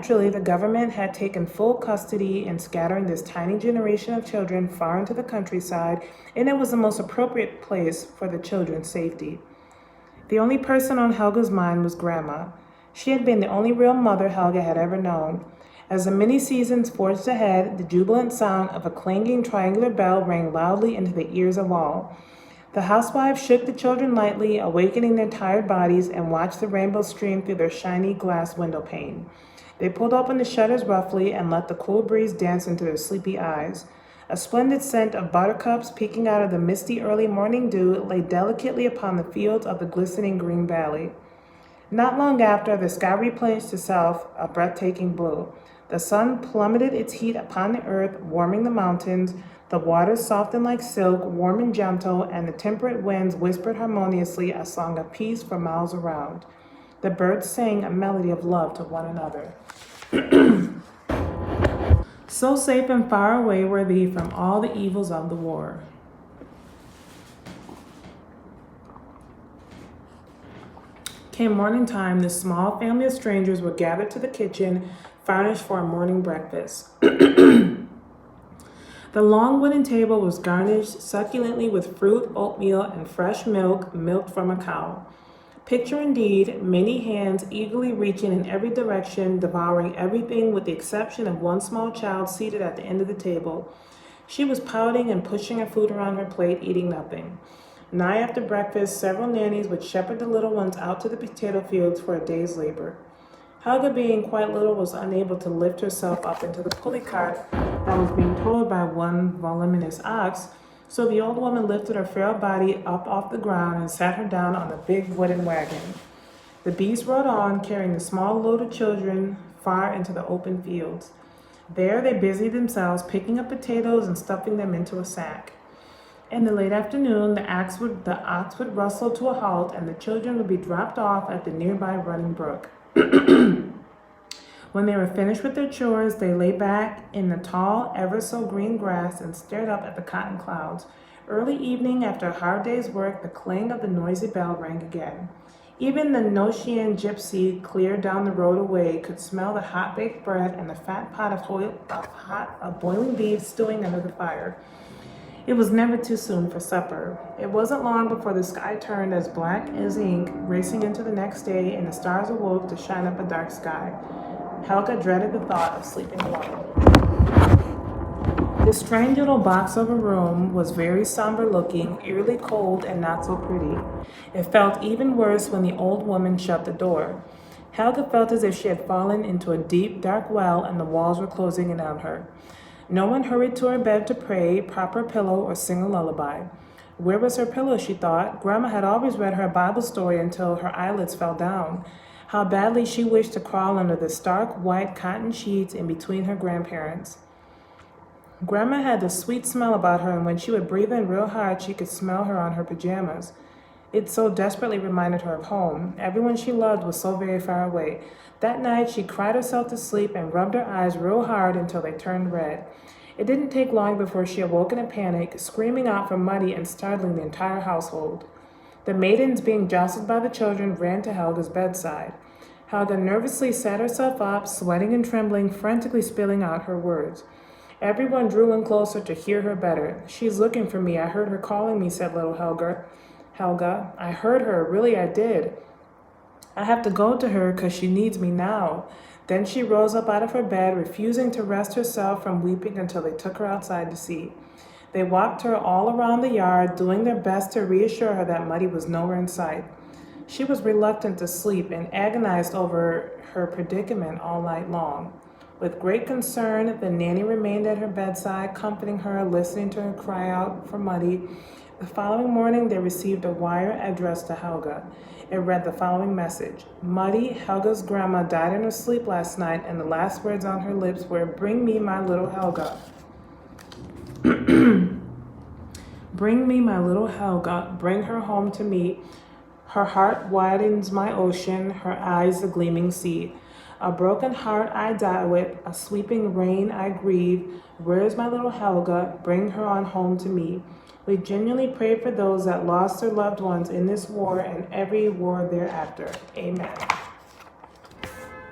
Naturally, the government had taken full custody in scattering this tiny generation of children far into the countryside, and it was the most appropriate place for the children's safety. The only person on Helga's mind was Grandma. She had been the only real mother Helga had ever known. As the many seasons forged ahead, the jubilant sound of a clanging triangular bell rang loudly into the ears of all. The housewives shook the children lightly, awakening their tired bodies, and watched the rainbow stream through their shiny glass window pane. They pulled open the shutters roughly and let the cool breeze dance into their sleepy eyes. A splendid scent of buttercups peeking out of the misty early morning dew lay delicately upon the fields of the glistening green valley. Not long after, the sky replenished itself a breathtaking blue. The sun plummeted its heat upon the earth, warming the mountains. The waters softened like silk, warm and gentle, and the temperate winds whispered harmoniously a song of peace for miles around. The birds sang a melody of love to one another. So safe and far away were they from all the evils of the war. Came morning time, the small family of strangers were gathered to the kitchen, furnished for a morning breakfast. The long wooden table was garnished succulently with fruit, oatmeal, and fresh milk milked from a cow. Picture indeed, many hands eagerly reaching in every direction, devouring everything with the exception of one small child seated at the end of the table. She was pouting and pushing her food around her plate, eating nothing. Nigh after breakfast, several nannies would shepherd the little ones out to the potato fields for a day's labor. Helga, being quite little, was unable to lift herself up into the pulley cart that was being pulled by one voluminous ox, so the old woman lifted her frail body up off the ground and sat her down on the big wooden wagon. The beast rode on, carrying the small load of children far into the open fields. There they busied themselves picking up potatoes and stuffing them into a sack. In the late afternoon, the ox would rustle to a halt, and the children would be dropped off at the nearby running brook. When they were finished with their chores, they lay back in the tall, ever-so-green grass and stared up at the cotton clouds. Early evening, after a hard day's work, the clang of the noisy bell rang again. Even the Notian gypsy, clear down the road away, could smell the hot-baked bread and the fat pot of boiling beef stewing under the fire. It was never too soon for supper. It wasn't long before the sky turned as black as ink, racing into the next day, and the stars awoke to shine up a dark sky. Helga dreaded the thought of sleeping alone. The strange little box of a room was very somber looking, eerily cold, and not so pretty. It felt even worse when the old woman shut the door. Helga felt as if she had fallen into a deep, dark well and the walls were closing in on her. No one hurried to her bed to pray, prop her pillow, or sing a lullaby. Where was her pillow, she thought? Grandma had always read her a Bible story until her eyelids fell down. How badly she wished to crawl under the stark white cotton sheets in between her grandparents. Grandma had a sweet smell about her, and when she would breathe in real hard, she could smell her on her pajamas. It so desperately reminded her of home. Everyone she loved was so very far away. That night, she cried herself to sleep and rubbed her eyes real hard until they turned red. It didn't take long before she awoke in a panic, screaming out for Muddy and startling the entire household. The maidens, being jostled by the children, ran to Helga's bedside. Helga nervously sat herself up, sweating and trembling, frantically spilling out her words. Everyone drew in closer to hear her better. "She's looking for me. I heard her calling me," said little Helga. I heard her. Really, I did. I have to go to her because she needs me now." Then she rose up out of her bed, refusing to rest herself from weeping until they took her outside to see. They walked her all around the yard, doing their best to reassure her that Muddy was nowhere in sight. She was reluctant to sleep and agonized over her predicament all night long. With great concern, the nanny remained at her bedside, comforting her, listening to her cry out for Muddy. The following morning, they received a wire addressed to Helga. It read the following message: "Muddy, Helga's grandma, died in her sleep last night, and the last words on her lips were, 'Bring me my little Helga.' Bring me my little Helga, bring her home to me. Her heart widens my ocean, her eyes the gleaming sea. A broken heart I die with, a sweeping rain I grieve. Where's my little Helga? Bring her on home to me." We genuinely pray for those that lost their loved ones in this war and every war thereafter. Amen.